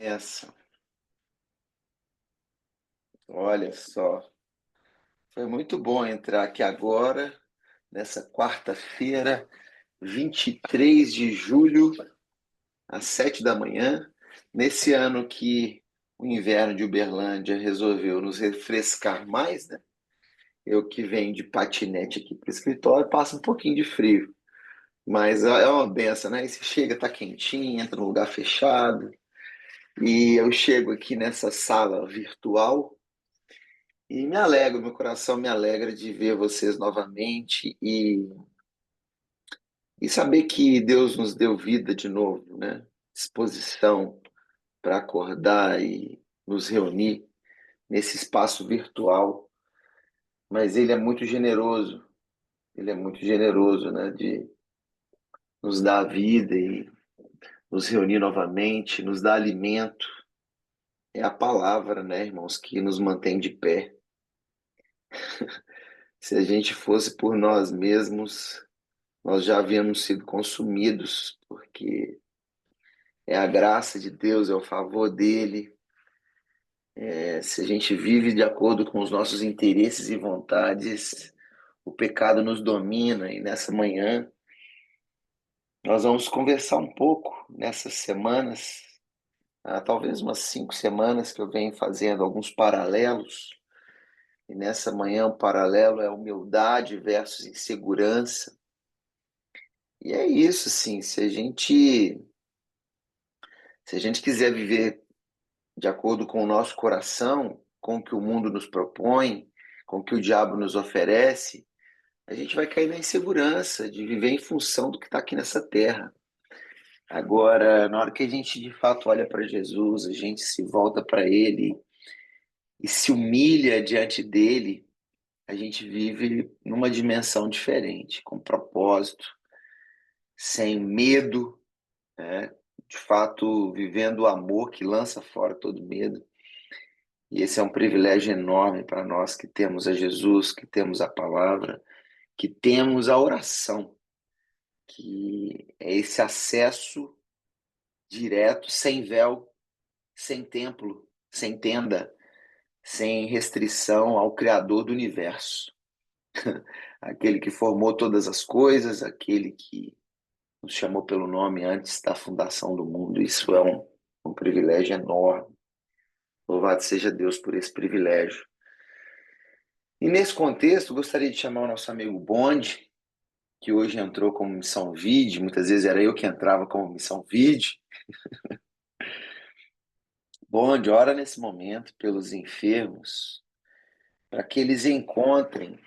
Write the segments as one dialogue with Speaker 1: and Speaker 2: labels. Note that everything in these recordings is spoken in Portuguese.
Speaker 1: Essa, olha só, foi muito bom entrar aqui agora, nessa quarta-feira, 23 de julho, às 7 da manhã, nesse ano que o inverno de Uberlândia resolveu nos refrescar mais, né? Eu que venho de patinete aqui para o escritório, passa um pouquinho de frio, mas é uma benção, né? E você chega, tá quentinho, entra num lugar fechado, e eu chego aqui nessa sala virtual. E me alegro, meu coração me alegra de ver vocês novamente e saber que Deus nos deu vida de novo, né? Disposição para acordar e nos reunir nesse espaço virtual. Mas Ele é muito generoso, né? De nos dar vida e nos reunir novamente, nos dar alimento. É a palavra, né, irmãos, que nos mantém de pé. Se a gente fosse por nós mesmos, nós já havíamos sido consumidos, porque é a graça de Deus, é o favor dele. Se a gente vive de acordo com os nossos interesses e vontades, o pecado nos domina. E nessa manhã, nós vamos conversar um pouco nessas semanas, talvez umas 5 semanas que eu venho fazendo alguns paralelos. E nessa manhã, o paralelo é humildade versus insegurança. E é isso, sim, se a gente quiser viver de acordo com o nosso coração, com o que o mundo nos propõe, com o que o diabo nos oferece, a gente vai cair na insegurança de viver em função do que está aqui nessa terra. Agora, na hora que a gente de fato olha para Jesus, a gente se volta para Ele e se humilha diante dele, a gente vive numa dimensão diferente, com propósito, sem medo, né? De fato, vivendo o amor que lança fora todo medo. E esse é um privilégio enorme para nós que temos a Jesus, que temos a palavra, que temos a oração, que é esse acesso direto, sem véu, sem templo, sem tenda, sem restrição ao Criador do universo. Aquele que formou todas as coisas, aquele que nos chamou pelo nome antes da fundação do mundo. Isso é um privilégio enorme. Louvado seja Deus por esse privilégio. E nesse contexto, gostaria de chamar o nosso amigo Bonde, que hoje entrou como missão vide, muitas vezes era eu que entrava como missão vide. Bonde, ora nesse momento pelos enfermos, para que eles encontrem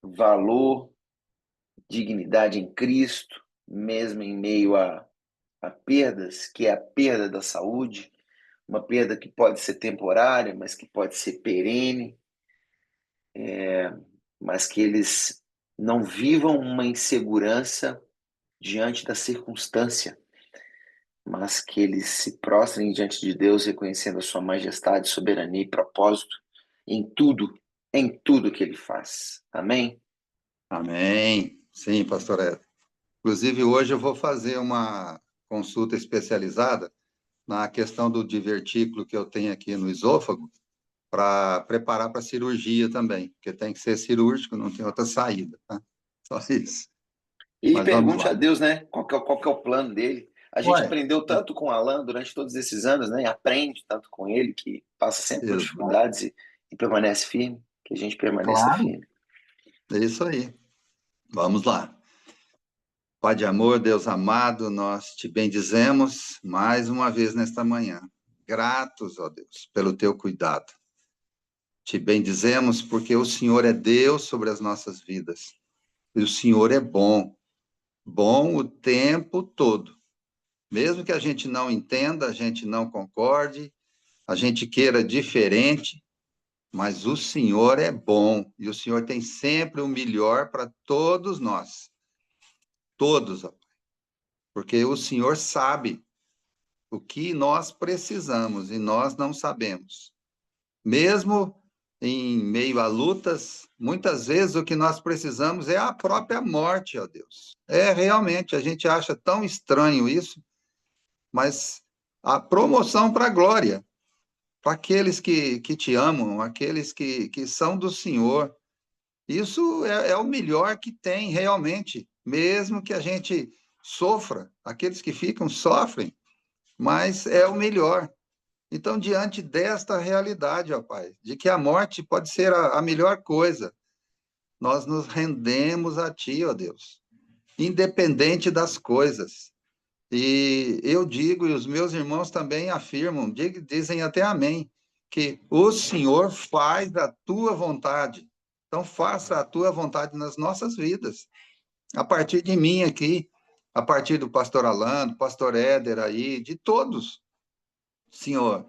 Speaker 1: valor, dignidade em Cristo, mesmo em meio a perdas, que é a perda da saúde, uma perda que pode ser temporária, mas que pode ser perene, mas que eles não vivam uma insegurança diante da circunstância, mas que eles se prostrem diante de Deus, reconhecendo a sua majestade, soberania e propósito em tudo que ele faz. Amém?
Speaker 2: Amém. Sim, pastor Ed. Inclusive, hoje eu vou fazer uma consulta especializada na questão do divertículo que eu tenho aqui no esôfago, para preparar para a cirurgia também, porque tem que ser cirúrgico, não tem outra saída, tá? Só isso.
Speaker 1: E
Speaker 2: Mas vamos
Speaker 1: pergunte a
Speaker 2: lá.
Speaker 1: Deus, né? Qual que é o plano dele? A gente
Speaker 2: Ué,
Speaker 1: aprendeu tanto com o Alan durante todos esses anos, né? E aprende tanto com ele, que passa sempre por
Speaker 2: exato,
Speaker 1: dificuldades e permanece firme, que a gente permaneça
Speaker 2: claro,
Speaker 1: firme.
Speaker 2: é isso aí. Vamos lá. Pai de amor, Deus amado, nós te bendizemos mais uma vez nesta manhã. Gratos, ó Deus, pelo teu cuidado. Te bendizemos porque o Senhor é Deus sobre as nossas vidas. E o Senhor é bom, bom o tempo todo. Mesmo que a gente não entenda, a gente não concorde, a gente queira diferente, mas o Senhor é bom e o Senhor tem sempre o melhor para todos nós. Todos, ó, porque o Senhor sabe o que nós precisamos e nós não sabemos. Mesmo em meio a lutas, muitas vezes o que nós precisamos é a própria morte, ó Deus. É realmente, a gente acha tão estranho isso, mas a promoção para a glória, para aqueles que te amam, aqueles que são do Senhor. Isso é o melhor que tem, realmente, mesmo que a gente sofra, aqueles que ficam sofrem, mas é o melhor. Então, diante desta realidade, ó Pai, de que a morte pode ser a melhor coisa, nós nos rendemos a Ti, ó Deus, independente das coisas. E eu digo, e os meus irmãos também afirmam, dizem até amém, que o Senhor faz a Tua vontade. Então, faça a Tua vontade nas nossas vidas, a partir de mim aqui, a partir do pastor Alan, do pastor Éder aí, de todos, Senhor.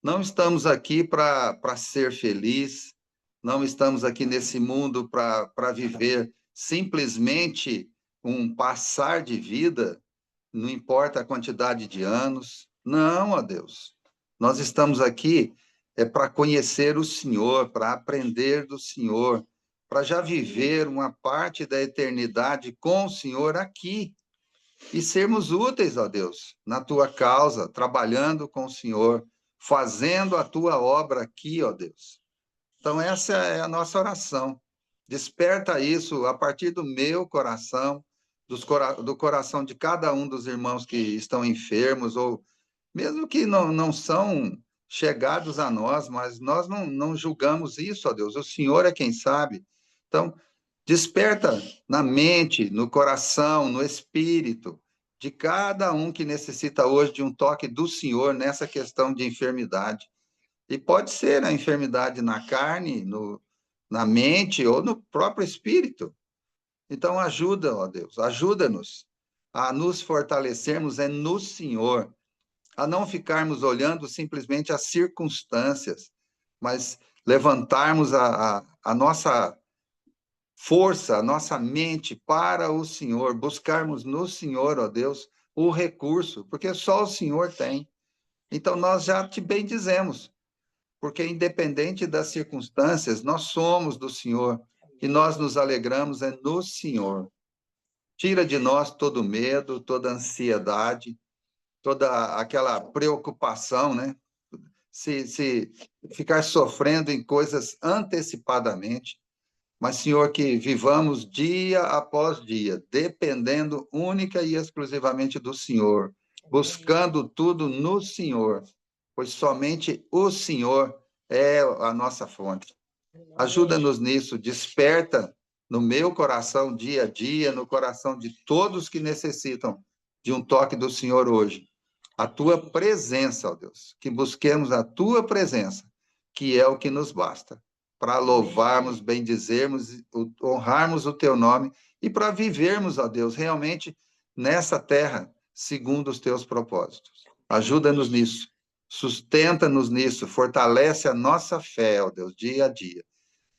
Speaker 2: Não estamos aqui para ser feliz, não estamos aqui nesse mundo para viver simplesmente um passar de vida, não importa a quantidade de anos. Não, ó Deus. Nós estamos aqui para conhecer o Senhor, para aprender do Senhor, para já viver uma parte da eternidade com o Senhor aqui e sermos úteis, ó Deus, na tua causa, trabalhando com o Senhor, fazendo a tua obra aqui, ó Deus. Então, essa é a nossa oração. Desperta isso a partir do meu coração, do coração de cada um dos irmãos que estão enfermos, ou mesmo que não são chegados a nós, mas nós não julgamos isso, ó Deus. O Senhor é quem sabe. Então, desperta na mente, no coração, no espírito de cada um que necessita hoje de um toque do Senhor nessa questão de enfermidade. E pode ser a enfermidade na carne, na mente ou no próprio espírito. Então, ajuda, ó Deus, ajuda-nos a nos fortalecermos no Senhor, a não ficarmos olhando simplesmente as circunstâncias, mas levantarmos a nossa força, a nossa mente para o Senhor, buscarmos no Senhor, ó Deus, o recurso, porque só o Senhor tem. Então, nós já te bendizemos, porque independente das circunstâncias, nós somos do Senhor e nós nos alegramos no Senhor. Tira de nós todo medo, toda ansiedade, toda aquela preocupação, né? Se ficar sofrendo em coisas antecipadamente, mas, Senhor, que vivamos dia após dia, dependendo única e exclusivamente do Senhor, buscando tudo no Senhor, pois somente o Senhor é a nossa fonte. Ajuda-nos nisso, desperta no meu coração dia a dia, no coração de todos que necessitam de um toque do Senhor hoje. A tua presença, ó Deus, que busquemos a tua presença, que é o que nos basta, para louvarmos, bendizermos, honrarmos o teu nome e para vivermos, ó Deus, realmente nessa terra, segundo os teus propósitos. Ajuda-nos nisso, sustenta-nos nisso, fortalece a nossa fé, ó Deus, dia a dia.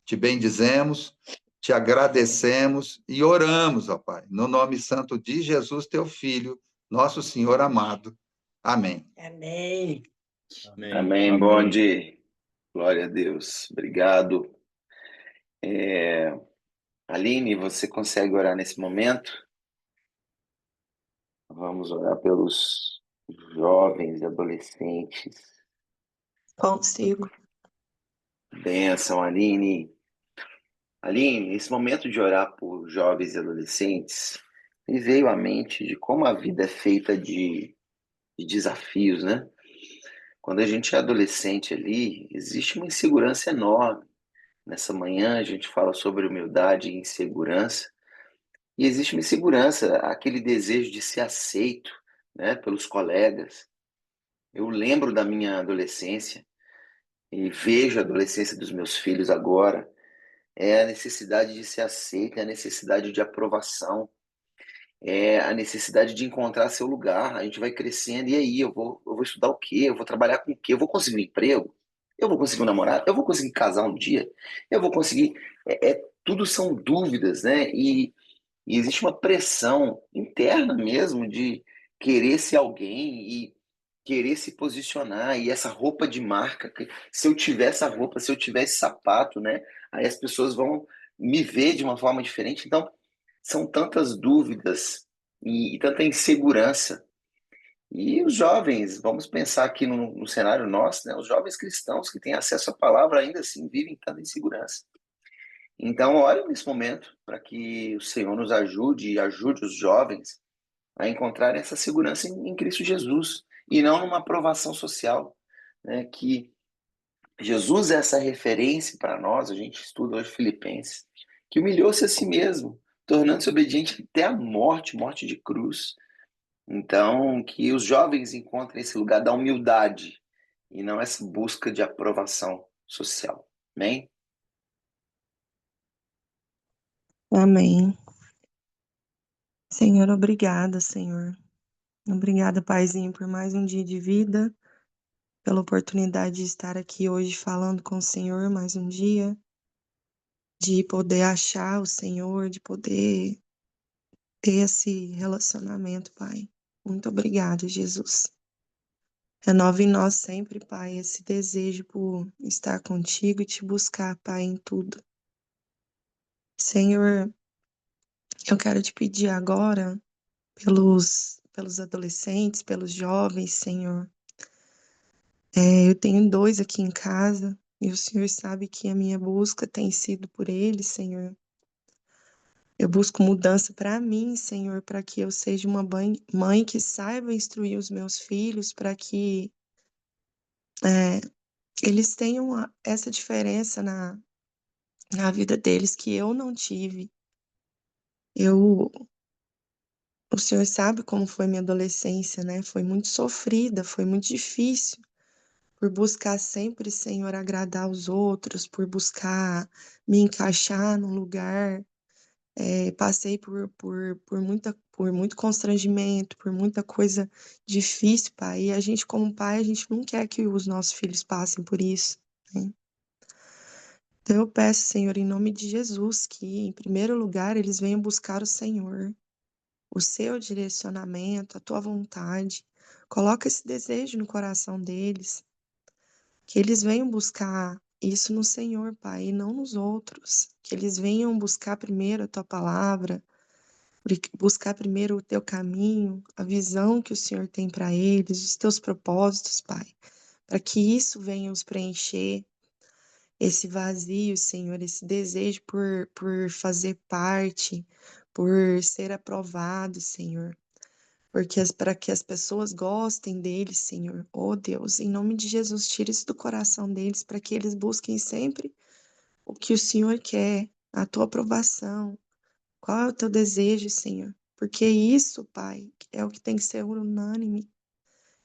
Speaker 2: Te bendizemos, te agradecemos e oramos, ó Pai, no nome santo de Jesus, teu Filho, nosso Senhor amado. Amém.
Speaker 3: Amém.
Speaker 1: Amém, Bonde. Glória a Deus. Obrigado. Aline, você consegue orar nesse momento? Vamos orar pelos jovens e adolescentes.
Speaker 3: Consigo.
Speaker 1: Bênção, Aline. Aline, nesse momento de orar por jovens e adolescentes, me veio à mente de como a vida é feita de desafios, né? Quando a gente é adolescente ali, existe uma insegurança enorme. Nessa manhã a gente fala sobre humildade e insegurança. E existe uma insegurança, aquele desejo de ser aceito, né, pelos colegas. Eu lembro da minha adolescência e vejo a adolescência dos meus filhos agora. É a necessidade de ser aceito, é a necessidade de aprovação, é a necessidade de encontrar seu lugar. A gente vai crescendo, e aí, eu vou estudar o quê? Eu vou trabalhar com o quê? Eu vou conseguir um emprego? Eu vou conseguir um namorado? Eu vou conseguir casar um dia? Eu vou conseguir... tudo são dúvidas, né? E existe uma pressão interna mesmo de querer ser alguém e querer se posicionar. E essa roupa de marca, se eu tiver essa roupa, se eu tiver esse sapato, né? Aí as pessoas vão me ver de uma forma diferente. Então, são tantas dúvidas e tanta insegurança. E os jovens, vamos pensar aqui no cenário nosso, né? Os jovens cristãos que têm acesso à palavra ainda assim vivem tanta insegurança. Então, ore nesse momento para que o Senhor nos ajude e ajude os jovens a encontrar essa segurança em Cristo Jesus e não numa aprovação social, né? Que Jesus é essa referência para nós. A gente estuda hoje Filipenses, que humilhou-se a si mesmo, tornando-se obediente até a morte, morte de cruz. Então, que os jovens encontrem esse lugar da humildade e não essa busca de aprovação social. Amém?
Speaker 3: Amém. Senhor, obrigada, Senhor. Obrigada, Paizinho, por mais um dia de vida, pela oportunidade de estar aqui hoje falando com o Senhor mais um dia, de poder achar o Senhor, de poder ter esse relacionamento, Pai. Muito obrigada, Jesus. Renova em nós sempre, Pai, esse desejo por estar contigo e te buscar, Pai, em tudo. Senhor, eu quero te pedir agora pelos adolescentes, pelos jovens, Senhor. Eu tenho 2 aqui em casa e o Senhor sabe que a minha busca tem sido por eles, Senhor. Eu busco mudança para mim, Senhor, para que eu seja uma mãe que saiba instruir os meus filhos, para que é, eles tenham essa diferença na vida deles que eu não tive. Eu, o Senhor sabe como foi minha adolescência, né? Foi muito sofrida, foi muito difícil. Por buscar sempre, Senhor, agradar os outros, por buscar me encaixar num lugar. Passei por muito constrangimento, por muita coisa difícil, Pai. E a gente, como pai, a gente não quer que os nossos filhos passem por isso, né? Então eu peço, Senhor, em nome de Jesus, que, em primeiro lugar, eles venham buscar o Senhor, o seu direcionamento, a tua vontade. Coloca esse desejo no coração deles. Que eles venham buscar isso no Senhor, Pai, e não nos outros. Que eles venham buscar primeiro a tua palavra, buscar primeiro o teu caminho, a visão que o Senhor tem para eles, os teus propósitos, Pai. Para que isso venha os preencher, esse vazio, Senhor, esse desejo por fazer parte, por ser aprovado, Senhor. Porque para que as pessoas gostem deles, Senhor. Oh Deus, em nome de Jesus, tira isso do coração deles, para que eles busquem sempre o que o Senhor quer, a tua aprovação. Qual é o teu desejo, Senhor? Porque isso, Pai, é o que tem que ser unânime.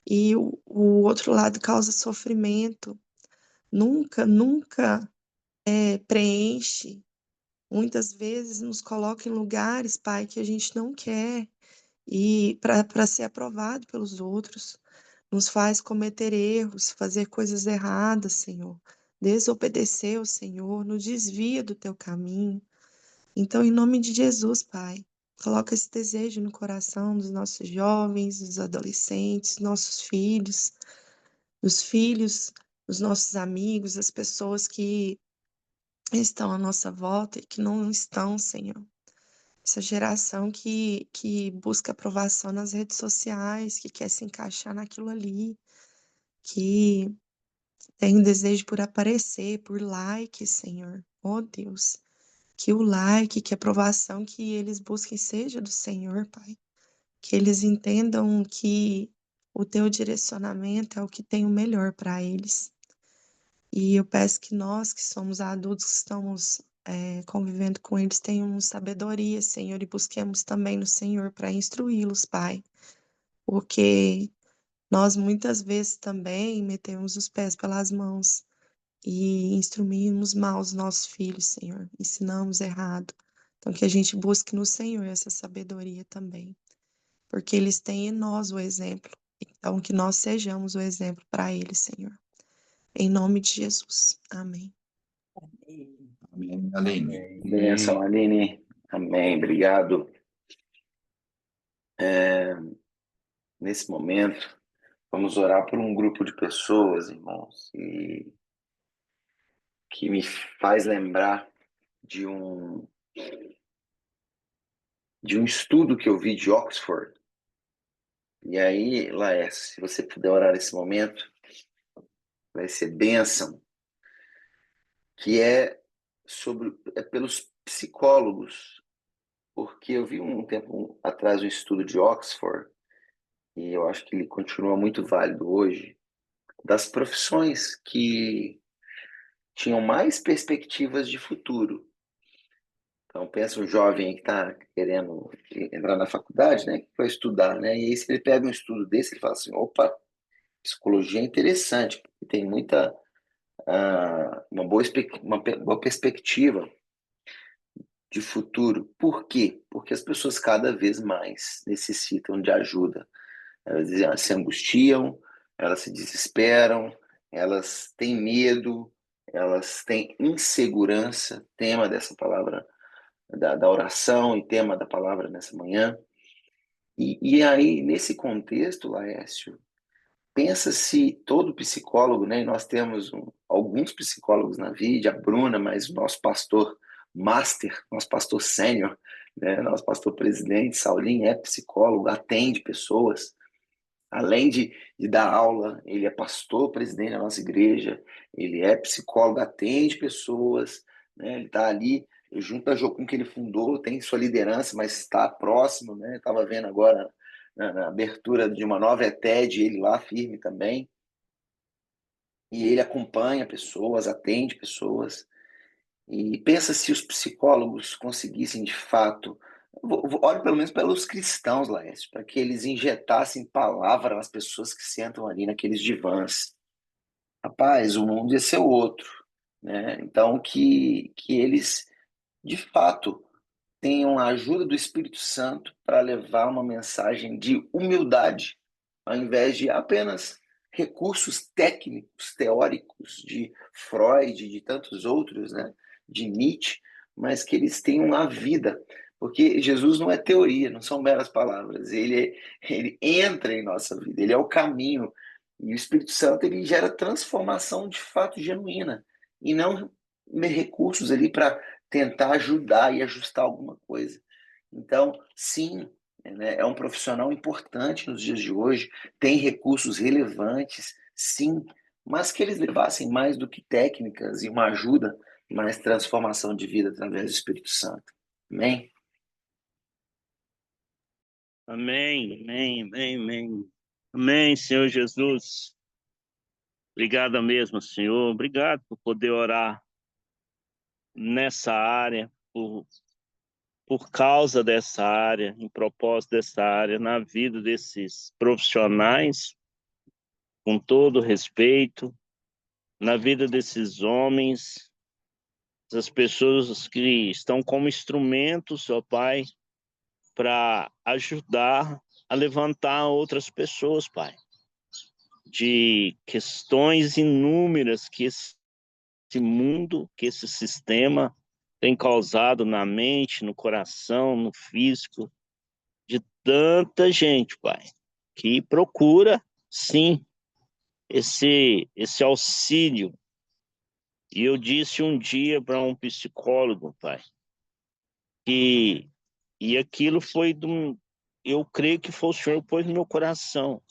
Speaker 3: E o outro lado causa sofrimento. Nunca, nunca preenche. Muitas vezes nos coloca em lugares, Pai, que a gente não quer. E para ser aprovado pelos outros, nos faz cometer erros, fazer coisas erradas, Senhor, desobedecer ao Senhor, nos desvia do teu caminho. Então, em nome de Jesus, Pai, coloca esse desejo no coração dos nossos jovens, dos adolescentes, nossos filhos, dos filhos, dos nossos amigos, as pessoas que estão à nossa volta e que não estão, Senhor. Essa geração que busca aprovação nas redes sociais, que quer se encaixar naquilo ali, que tem um desejo por aparecer, por like, Senhor. Oh, Deus, que o like, que a aprovação que eles busquem seja do Senhor, Pai. Que eles entendam que o teu direcionamento é o que tem o melhor para eles. E eu peço que nós, que somos adultos, que estamos convivendo com eles, tenhamos sabedoria, Senhor, e busquemos também no Senhor para instruí-los, Pai. Porque nós muitas vezes também metemos os pés pelas mãos e instruímos mal os nossos filhos, Senhor. Ensinamos errado. Então, que a gente busque no Senhor essa sabedoria também. Porque eles têm em nós o exemplo. Então, que nós sejamos o exemplo para eles, Senhor. Em nome de Jesus. Amém.
Speaker 2: Amém, Aline.
Speaker 1: Benção, Aline. Amém. Obrigado. Nesse momento, vamos orar por um grupo de pessoas, irmãos, que me faz lembrar de um estudo que eu vi de Oxford, E aí, Laércio, se você puder orar nesse momento, vai ser bênção, que é pelos psicólogos, porque eu vi um tempo atrás um estudo de Oxford, e eu acho que ele continua muito válido hoje, das profissões que tinham mais perspectivas de futuro. Então, pensa um jovem que está querendo entrar na faculdade, né, que vai estudar, né, e aí se ele pega um estudo desse, ele fala assim, opa, psicologia é interessante, porque tem uma boa perspectiva de futuro. Por quê? Porque as pessoas cada vez mais necessitam de ajuda. Elas se angustiam, elas se desesperam, elas têm medo, elas têm insegurança, tema dessa palavra da oração e tema da palavra nessa manhã. E aí, nesse contexto, Laércio, pensa se todo psicólogo, né? E nós temos alguns psicólogos na vida, a Bruna, mas o nosso pastor master, nosso pastor sênior, né? Nosso pastor presidente, Saulinho, é psicólogo, atende pessoas. Além de dar aula, ele é pastor, presidente da nossa igreja, ele é psicólogo, atende pessoas, né? Ele está ali junto à Jocum que ele fundou, tem sua liderança, mas está próximo, né? Estava vendo agora na abertura de uma nova ETED, ele lá firme também, e ele acompanha pessoas, atende pessoas, e pensa se os psicólogos conseguissem de fato, olhe pelo menos pelos cristãos, Laércio, para que eles injetassem palavra nas pessoas que sentam ali naqueles divãs. Rapaz, o mundo ia ser outro, né? Então, que eles, de fato, tenham a ajuda do Espírito Santo para levar uma mensagem de humildade, ao invés de apenas recursos técnicos, teóricos, de Freud, de tantos outros, né? De Nietzsche, mas que eles tenham a vida. Porque Jesus não é teoria, não são meras palavras. Ele entra em nossa vida, ele é o caminho. E o Espírito Santo ele gera transformação de fato genuína. E não recursos ali para tentar ajudar e ajustar alguma coisa. Então, sim, né, é um profissional importante nos dias de hoje, tem recursos relevantes, sim, mas que eles levassem mais do que técnicas e uma ajuda, mais transformação de vida através do Espírito Santo. Amém?
Speaker 4: Amém, amém, amém, amém. Amém, Senhor Jesus. Obrigado mesmo, Senhor. Obrigado por poder orar nessa área, por causa dessa área, em propósito dessa área, na vida desses profissionais, com todo respeito, na vida desses homens, das pessoas que estão como instrumentos, ó Pai, para ajudar a levantar outras pessoas, Pai, de questões inúmeras que esse mundo, que esse sistema tem causado na mente, no coração, no físico, de tanta gente, Pai, que procura, sim, esse auxílio. E eu disse um dia para um psicólogo, Pai, que e aquilo foi eu creio que foi o Senhor que pôs no meu coração,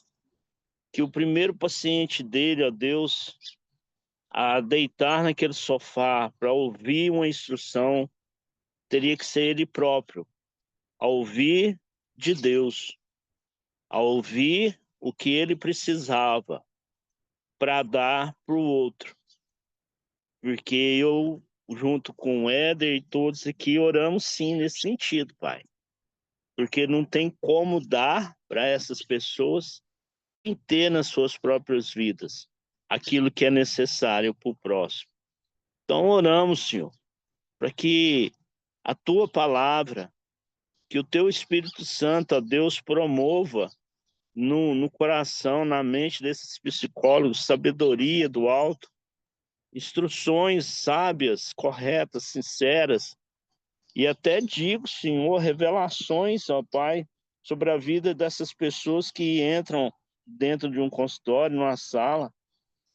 Speaker 4: que o primeiro paciente dele, ó Deus, a deitar naquele sofá para ouvir uma instrução, teria que ser ele próprio, a ouvir de Deus, a ouvir o que ele precisava para dar para o outro. Porque eu, junto com o Éder e todos aqui, oramos sim nesse sentido, Pai. Porque não tem como dar para essas pessoas e ter nas suas próprias vidas aquilo que é necessário para o próximo. Então oramos, Senhor, para que a tua palavra, que o teu Espírito Santo, ó Deus, promova no coração, na mente desses psicólogos, sabedoria do alto, instruções sábias, corretas, sinceras, e até digo, Senhor, revelações, ó Pai, sobre a vida dessas pessoas que entram dentro de um consultório, numa sala,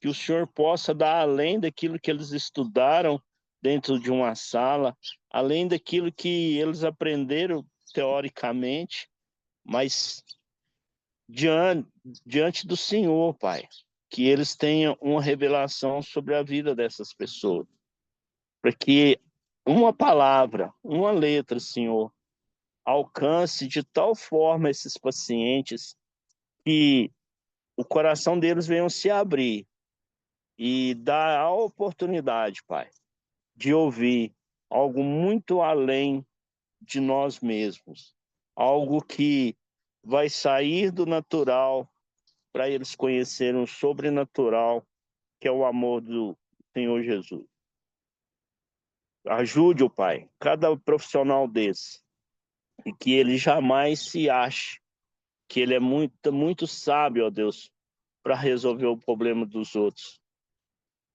Speaker 4: que o Senhor possa dar além daquilo que eles estudaram dentro de uma sala, além daquilo que eles aprenderam teoricamente, mas diante, diante do Senhor, Pai. Que eles tenham uma revelação sobre a vida dessas pessoas. Para que uma palavra, uma letra, Senhor, alcance de tal forma esses pacientes que o coração deles venha se abrir e dar a oportunidade, Pai, de ouvir algo muito além de nós mesmos, algo que vai sair do natural para eles conhecerem o sobrenatural, que é o amor do Senhor Jesus. Ajude o Pai, cada profissional desse, e que ele jamais se ache que ele é muito sábio, ó Deus, para resolver o problema dos outros.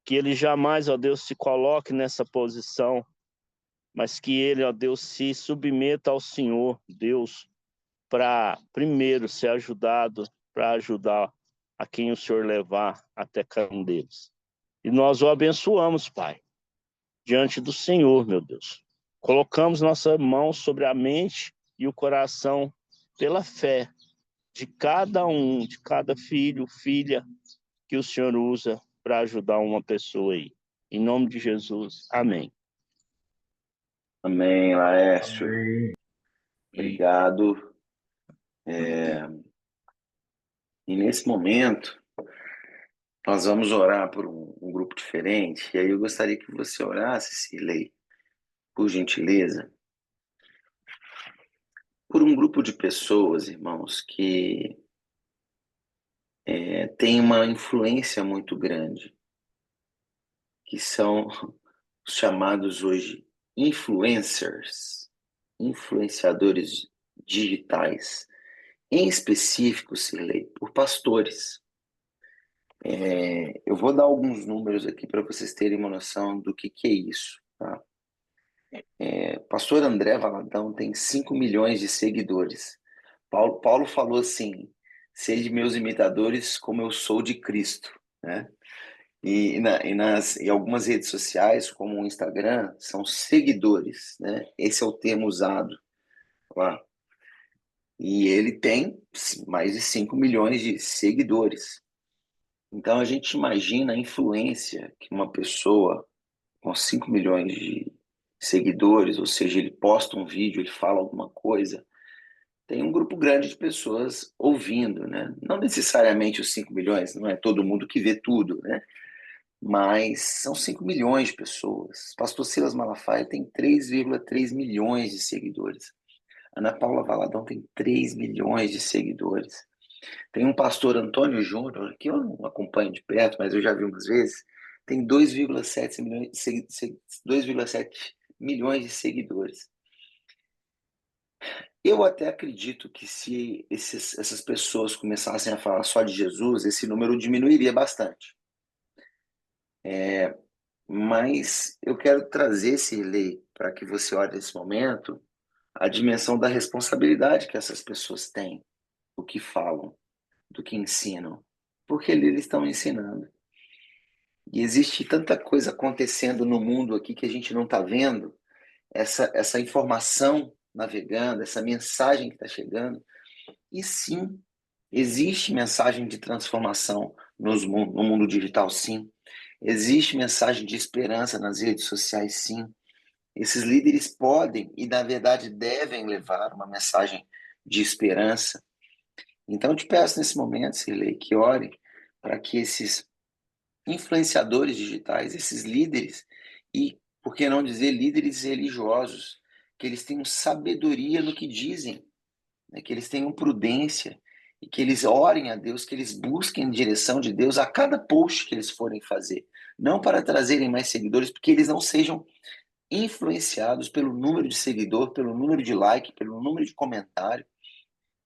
Speaker 4: Que ele jamais, ó Deus, se coloque nessa posição, mas que ele, ó Deus, se submeta ao Senhor, Deus, para primeiro ser ajudado, para ajudar a quem o Senhor levar até cada um deles. E nós o abençoamos, Pai, diante do Senhor, meu Deus. Colocamos nossa mão sobre a mente e o coração pela fé de cada um, de cada filho, filha que o Senhor usa para ajudar uma pessoa aí. Em nome de Jesus, amém.
Speaker 1: Amém, Laércio.
Speaker 2: Amém.
Speaker 1: Obrigado. E nesse momento, nós vamos orar por um grupo diferente. E aí eu gostaria que você orasse, Cirlei, por gentileza, por um grupo de pessoas, irmãos, que tem uma influência muito grande, que são os chamados hoje influencers, influenciadores digitais, em específico, Cirlei, por pastores. Eu vou dar alguns números aqui para vocês terem uma noção do que é isso, tá? Pastor André Valadão tem 5 milhões de seguidores. Paulo falou assim: sede meus imitadores como eu sou de Cristo, né? E algumas redes sociais, como o Instagram, são seguidores, né? Esse é o termo usado lá. E ele tem mais de 5 milhões de seguidores. Então a gente imagina a influência que uma pessoa com 5 milhões de seguidores, ou seja, ele posta um vídeo, ele fala alguma coisa, tem um grupo grande de pessoas ouvindo, né? Não necessariamente os 5 milhões, não é todo mundo que vê tudo, né? Mas são 5 milhões de pessoas. Pastor Silas Malafaia tem 3,3 milhões de seguidores. Ana Paula Valadão tem 3 milhões de seguidores. Tem um pastor Antônio Júnior, que eu não acompanho de perto, mas eu já vi umas vezes, tem 2,7 milhões, 2,7 milhões de seguidores. Eu até acredito que se essas pessoas começassem a falar só de Jesus, esse número diminuiria bastante. Mas eu quero trazer esse lei para que você olhe nesse momento a dimensão da responsabilidade que essas pessoas têm, do que falam, do que ensinam, porque eles estão ensinando. E existe tanta coisa acontecendo no mundo aqui que a gente não está vendo, essa informação navegando, essa mensagem que está chegando. E sim, existe mensagem de transformação no mundo digital, sim. Existe mensagem de esperança nas redes sociais, sim. Esses líderes podem e, na verdade, devem levar uma mensagem de esperança. Então, eu te peço nesse momento, Cirlei, que ore para que esses influenciadores digitais, esses líderes, e, por que não dizer, líderes religiosos, que eles tenham sabedoria no que dizem, né? Que eles tenham prudência e que eles orem a Deus, que eles busquem a direção de Deus a cada post que eles forem fazer. Não para trazerem mais seguidores, porque eles não sejam influenciados pelo número de seguidor, pelo número de like, pelo número de comentário,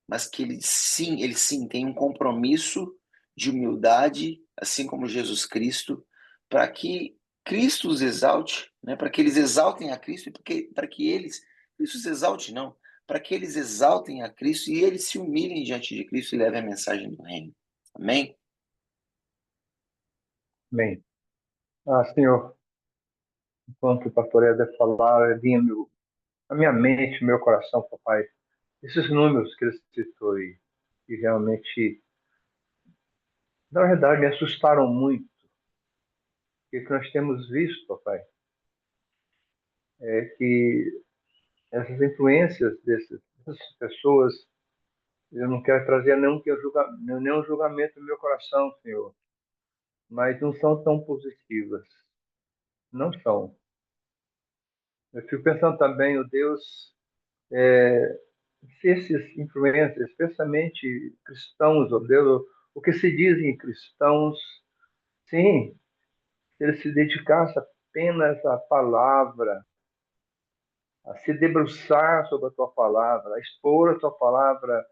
Speaker 1: mas que eles sim têm um compromisso de humildade, assim como Jesus Cristo, para que Cristo os exalte, né? Para que eles exaltem a Cristo e para que eles, Cristo os exalte não, para que eles exaltem a Cristo e eles se humilhem diante de Cristo e levem a mensagem do reino. Amém?
Speaker 5: Amém. Senhor, enquanto o pastor Éder falava, vinha a minha mente, meu coração, papai, esses números que ele citou aí. que realmente, na verdade, me assustaram muito. O que nós temos visto, papai, é que essas influências dessas pessoas, eu não quero trazer nenhum julgamento no meu coração, Senhor, mas não são tão positivas. Não são. Eu fico pensando também, o Deus, se esses influencers, especialmente cristãos, ó Deus, o que se dizem cristãos, sim, se eles se dedicassem apenas à palavra, a se debruçar sobre a tua palavra, a expor a tua palavra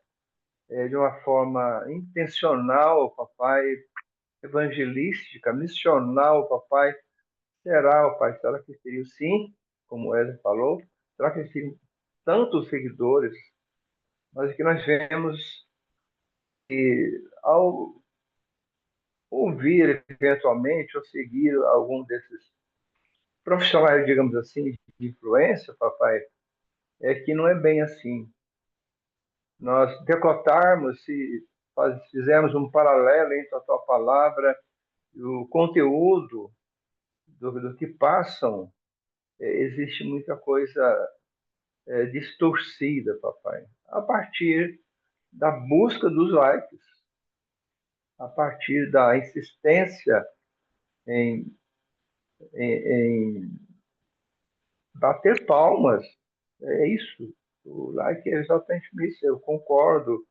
Speaker 5: de uma forma intencional, papai, evangelística, missional, papai, será, papai, será que seria sim, como o Wesley falou, será que seriam tantos seguidores? Mas o que nós vemos ao ouvir eventualmente ou seguir algum desses profissionais, digamos assim, de influência, papai, é que não é bem assim. Nós decotarmos, se fizermos um paralelo entre a tua palavra e o conteúdo do que passam, existe muita coisa distorcida, papai, a partir da busca dos likes, a partir da insistência em, em bater palmas. É isso. O like é exatamente isso. Eu concordo.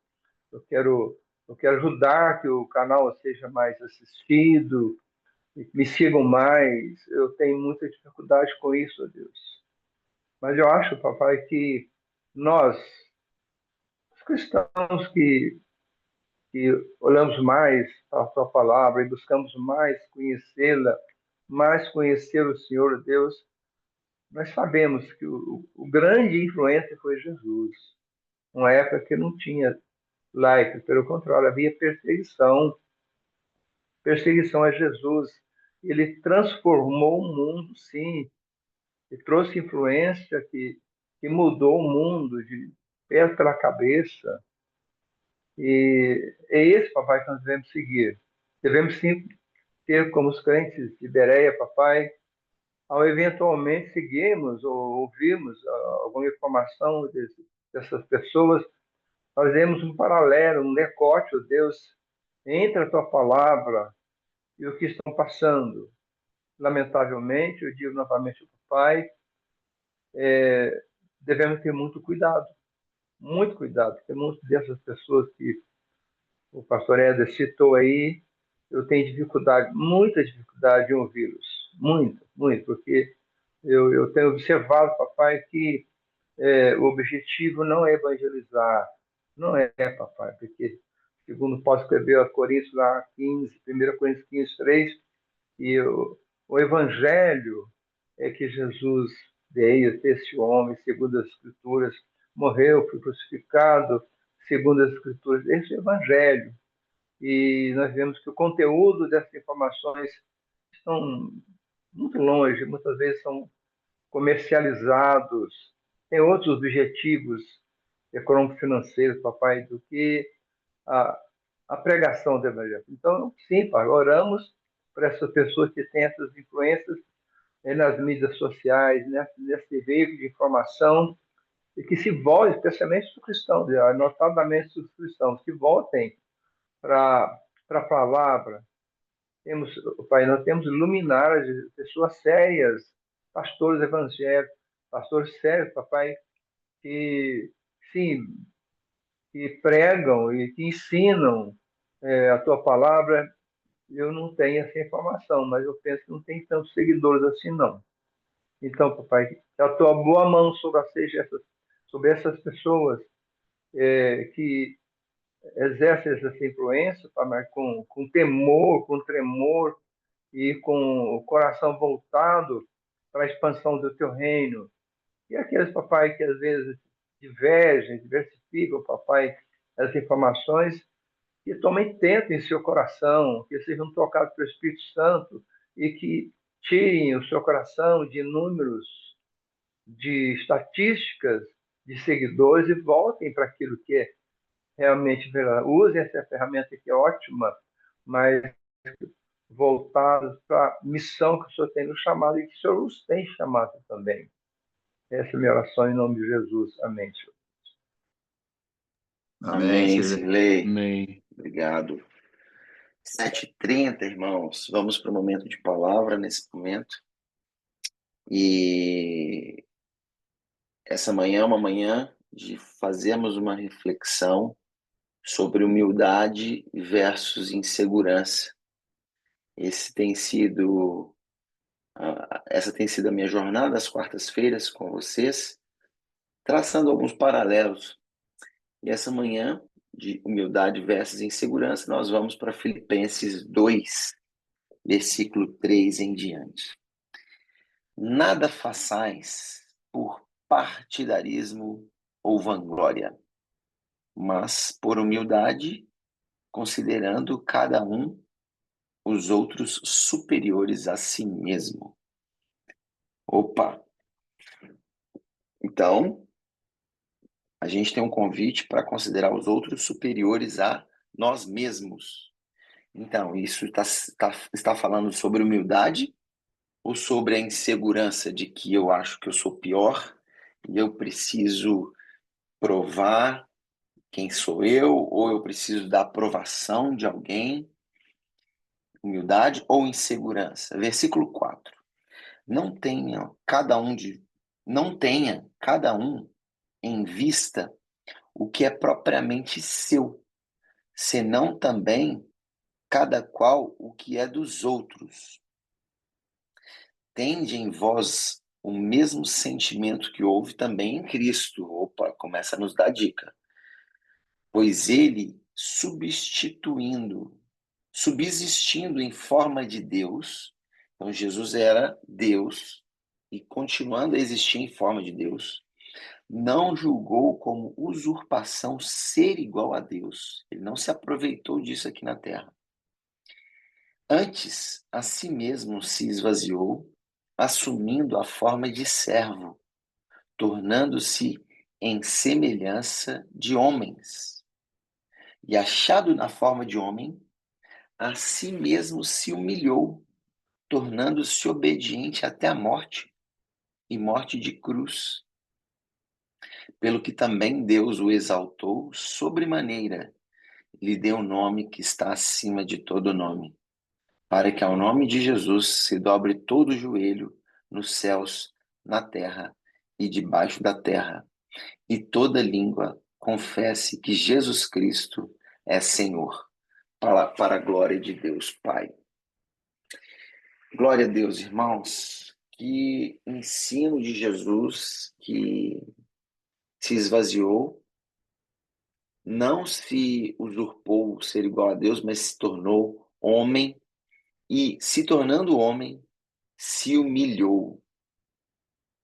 Speaker 5: Eu quero, eu quero ajudar que o canal seja mais assistido, me sigam mais. Eu tenho muita dificuldade com isso, ó Deus. Mas eu acho, papai, que nós, os cristãos que olhamos mais para a tua palavra e buscamos mais conhecê-la, mais conhecer o Senhor Deus, nós sabemos que o grande influência foi Jesus. Uma época que não tinha like, pelo contrário, havia perseguição a Jesus. Ele transformou o mundo, sim, e trouxe influência que mudou o mundo de pé pela cabeça. E é esse, papai, que nós devemos seguir. Devemos, sim, ter como os crentes de Bereia, papai, ao eventualmente seguirmos ou ouvirmos alguma informação dessas pessoas, fazemos um paralelo, um decote, ó Deus, entre a tua palavra e o que estão passando. Lamentavelmente, eu digo novamente ao papai, devemos ter muito cuidado, porque muitas dessas pessoas que o pastor Éder citou aí, eu tenho dificuldade, muita dificuldade em ouvi-los, muito, porque eu tenho observado, papai, que o objetivo não é evangelizar, não é, papai, porque, segundo Paulo escreveu a Coríntios lá 15, 1 Coríntios 15, 3, e o evangelho é que Jesus veio, esse homem, segundo as Escrituras, morreu, foi crucificado, segundo as Escrituras, esse é o evangelho. E nós vemos que o conteúdo dessas informações estão muito longe, muitas vezes são comercializados, têm outros objetivos econômico-financeiros, papai, do que a, a pregação do Evangelho. Então, sim, pai, oramos por essas pessoas que têm essas influências nas mídias sociais, nesse veículo de informação, e que se voltem, especialmente os cristãos, notadamente os cristãos, que voltem para a palavra. Temos, pai, nós temos luminares, pessoas sérias, pastores evangélicos, pastores sérios, papai, que, sim, que pregam e que ensinam a tua palavra. Eu não tenho essa informação, mas eu penso que não tem tantos seguidores assim, não. Então, papai, que a tua boa mão sobre essas pessoas que exercem essa influência, papai, com temor, com tremor e com o coração voltado para a expansão do teu reino. E aqueles, papai, que às vezes diversificam, papai, as informações, que tomem tento em seu coração, que sejam tocados pelo Espírito Santo e que tirem o seu coração de números, de estatísticas, de seguidores e voltem para aquilo que é realmente usem essa ferramenta que é ótima, mas voltados para a missão que o Senhor tem nos chamado e que o Senhor os tem chamado também. Essa é a minha oração em nome de Jesus. Amém, Senhor.
Speaker 1: Amém, Cirlei.
Speaker 4: Amém.
Speaker 1: Obrigado. 7h30, irmãos. Vamos para o momento de palavra nesse momento. E essa manhã é uma manhã de fazermos uma reflexão sobre humildade versus insegurança. Essa tem sido a minha jornada às quartas-feiras com vocês, traçando alguns paralelos. E essa manhã, de humildade versus insegurança, nós vamos para Filipenses 2, versículo 3 em diante. Nada façais por partidarismo ou vanglória, mas por humildade, considerando cada um os outros superiores a si mesmo. Opa! Então, a gente tem um convite para considerar os outros superiores a nós mesmos. Então, isso está falando sobre humildade ou sobre a insegurança de que eu acho que eu sou pior e eu preciso provar quem sou eu, ou eu preciso da aprovação de alguém? Humildade ou insegurança? Versículo 4. Não tenha cada um em vista o que é propriamente seu, senão também cada qual o que é dos outros. Tende em vós o mesmo sentimento que houve também em Cristo. Opa, começa a nos dar dica. Pois ele, subsistindo em forma de Deus, então Jesus era Deus e continuando a existir em forma de Deus, não julgou como usurpação ser igual a Deus. Ele não se aproveitou disso aqui na terra. Antes, a si mesmo se esvaziou, assumindo a forma de servo, tornando-se em semelhança de homens. E achado na forma de homem, a si mesmo se humilhou, tornando-se obediente até a morte, e morte de cruz. Pelo que também Deus o exaltou sobremaneira, lhe deu o nome que está acima de todo nome, para que ao nome de Jesus se dobre todo o joelho nos céus, na terra e debaixo da terra, e toda língua confesse que Jesus Cristo é Senhor, para a glória de Deus Pai. Glória a Deus, irmãos. Que ensino de Jesus que se esvaziou, não se usurpou ser igual a Deus, mas se tornou homem e, se tornando homem, se humilhou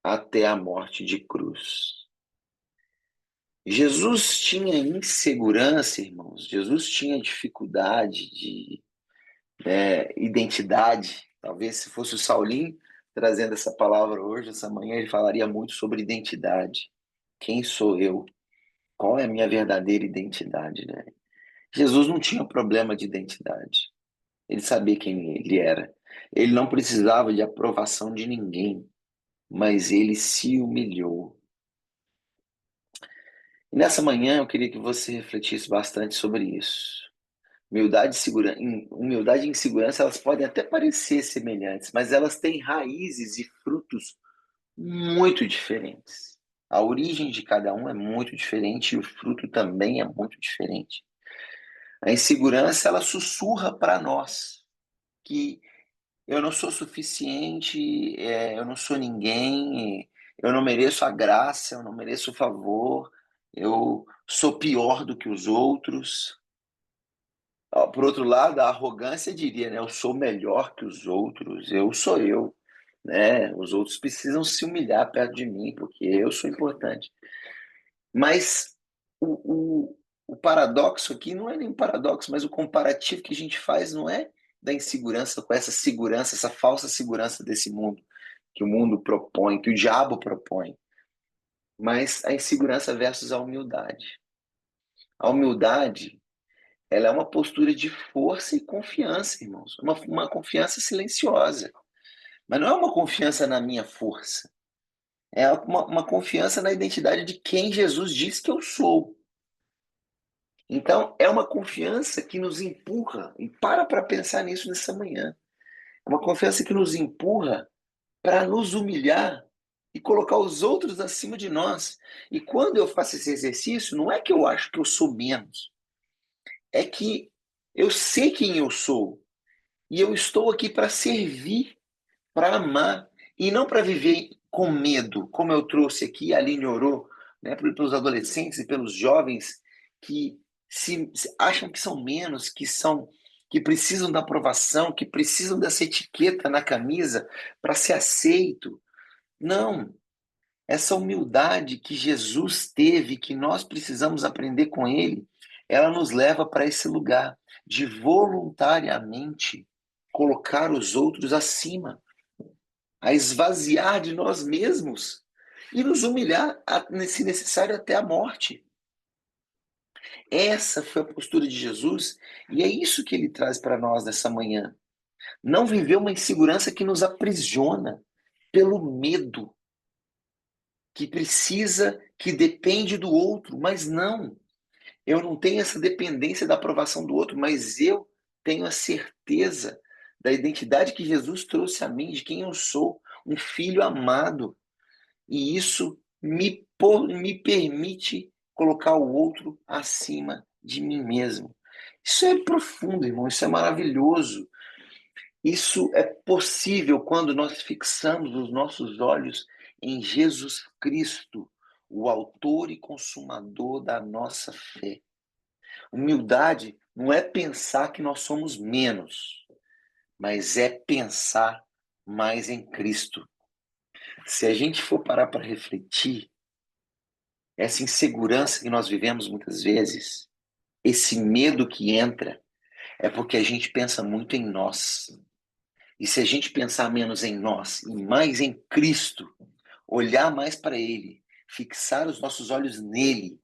Speaker 1: até a morte de cruz. Jesus tinha insegurança, irmãos. Jesus tinha dificuldade de identidade. Talvez se fosse o Saulinho trazendo essa palavra hoje, essa manhã, ele falaria muito sobre identidade. Quem sou eu? Qual é a minha verdadeira identidade, né? Jesus não tinha problema de identidade. Ele sabia quem ele era. Ele não precisava de aprovação de ninguém, mas ele se humilhou. E nessa manhã eu queria que você refletisse bastante sobre isso. Humildade e insegurança, elas podem até parecer semelhantes, mas elas têm raízes e frutos muito diferentes. A origem de cada um é muito diferente e o fruto também é muito diferente. A insegurança, ela sussurra para nós que eu não sou suficiente, eu não sou ninguém, eu não mereço a graça, eu não mereço o favor, eu sou pior do que os outros. Por outro lado, a arrogância diria, né? Eu sou melhor que os outros, eu sou eu, né? Os outros precisam se humilhar perto de mim, porque eu sou importante. Mas o paradoxo aqui não é nem um paradoxo, mas o comparativo que a gente faz não é da insegurança com essa segurança, essa falsa segurança desse mundo, que o mundo propõe, que o diabo propõe, mas a insegurança versus a humildade. A humildade, ela é uma postura de força e confiança, irmãos. Uma confiança silenciosa. Mas não é uma confiança na minha força. É uma confiança na identidade de quem Jesus diz que eu sou. Então, é uma confiança que nos empurra, e para pensar nisso nessa manhã. É uma confiança que nos empurra para nos humilhar e colocar os outros acima de nós. E quando eu faço esse exercício, não é que eu acho que eu sou menos, é que eu sei quem eu sou e eu estou aqui para servir, para amar e não para viver com medo, como eu trouxe aqui, a Aline orou, né, pelos adolescentes e pelos jovens que se acham que são menos, que precisam da aprovação, que precisam dessa etiqueta na camisa para ser aceito. Não, essa humildade que Jesus teve, que nós precisamos aprender com ele, ela nos leva para esse lugar de voluntariamente colocar os outros acima, a esvaziar de nós mesmos e nos humilhar, se necessário, até a morte. Essa foi a postura de Jesus e é isso que ele traz para nós nessa manhã. Não viver uma insegurança que nos aprisiona pelo medo, que precisa, que depende do outro, mas não. Eu não tenho essa dependência da aprovação do outro, mas eu tenho a certeza da identidade que Jesus trouxe a mim, de quem eu sou, um filho amado. E isso me permite colocar o outro acima de mim mesmo. Isso é profundo, irmão, isso é maravilhoso. Isso é possível quando nós fixamos os nossos olhos em Jesus Cristo, o autor e consumador da nossa fé. Humildade não é pensar que nós somos menos, mas é pensar mais em Cristo. Se a gente for parar para refletir, essa insegurança que nós vivemos muitas vezes, esse medo que entra, é porque a gente pensa muito em nós. E se a gente pensar menos em nós e mais em Cristo, olhar mais para Ele, fixar os nossos olhos nele,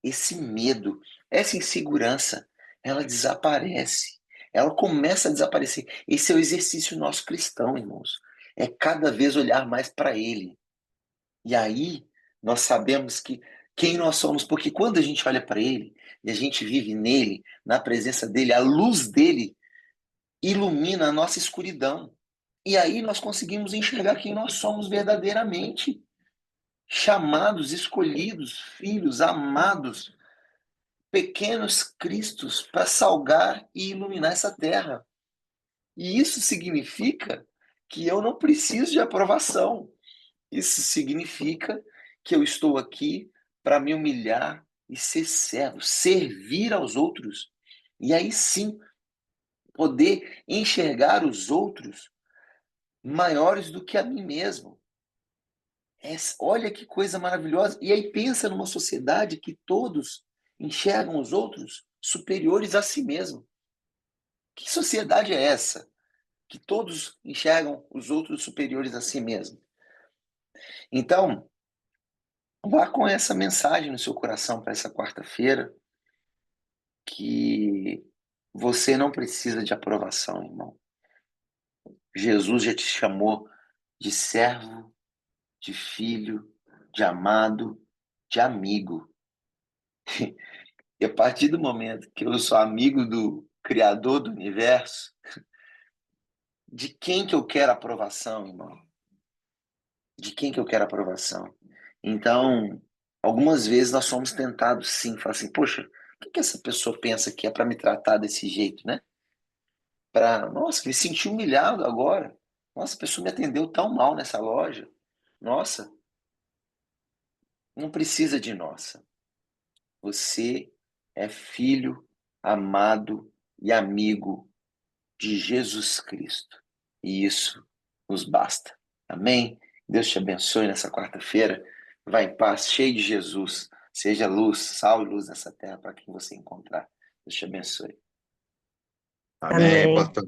Speaker 1: esse medo, essa insegurança, ela desaparece. Ela começa a desaparecer. Esse é o exercício nosso cristão, irmãos. É cada vez olhar mais para Ele. E aí nós sabemos que quem nós somos, porque quando a gente olha para Ele e a gente vive nele, na presença dele, a luz dele ilumina a nossa escuridão. E aí nós conseguimos enxergar quem nós somos verdadeiramente. Chamados, escolhidos, filhos, amados, pequenos cristos para salgar e iluminar essa terra. E isso significa que eu não preciso de aprovação. Isso significa que eu estou aqui para me humilhar e ser servo, servir aos outros. E aí sim, poder enxergar os outros maiores do que a mim mesmo. Olha que coisa maravilhosa. E aí pensa numa sociedade que todos enxergam os outros superiores a si mesmo. Que sociedade é essa? Que todos enxergam os outros superiores a si mesmo. Então, vá com essa mensagem no seu coração para essa quarta-feira, que você não precisa de aprovação, irmão. Jesus já te chamou de servo, de filho, de amado, de amigo. E a partir do momento que eu sou amigo do Criador do universo, de quem que eu quero aprovação, irmão? De quem que eu quero aprovação? Então, algumas vezes nós somos tentados sim, falar assim, poxa, o que essa pessoa pensa que é para me tratar desse jeito, né? Nossa, me senti humilhado agora. Nossa, a pessoa me atendeu tão mal nessa loja. Nossa, não precisa de nossa. Você é filho, amado e amigo de Jesus Cristo. E isso nos basta. Amém? Deus te abençoe nessa quarta-feira. Vá em paz, cheio de Jesus. Seja luz, sal e luz nessa terra para quem você encontrar. Deus te abençoe.
Speaker 2: Amém,
Speaker 3: Amém.
Speaker 2: pastor.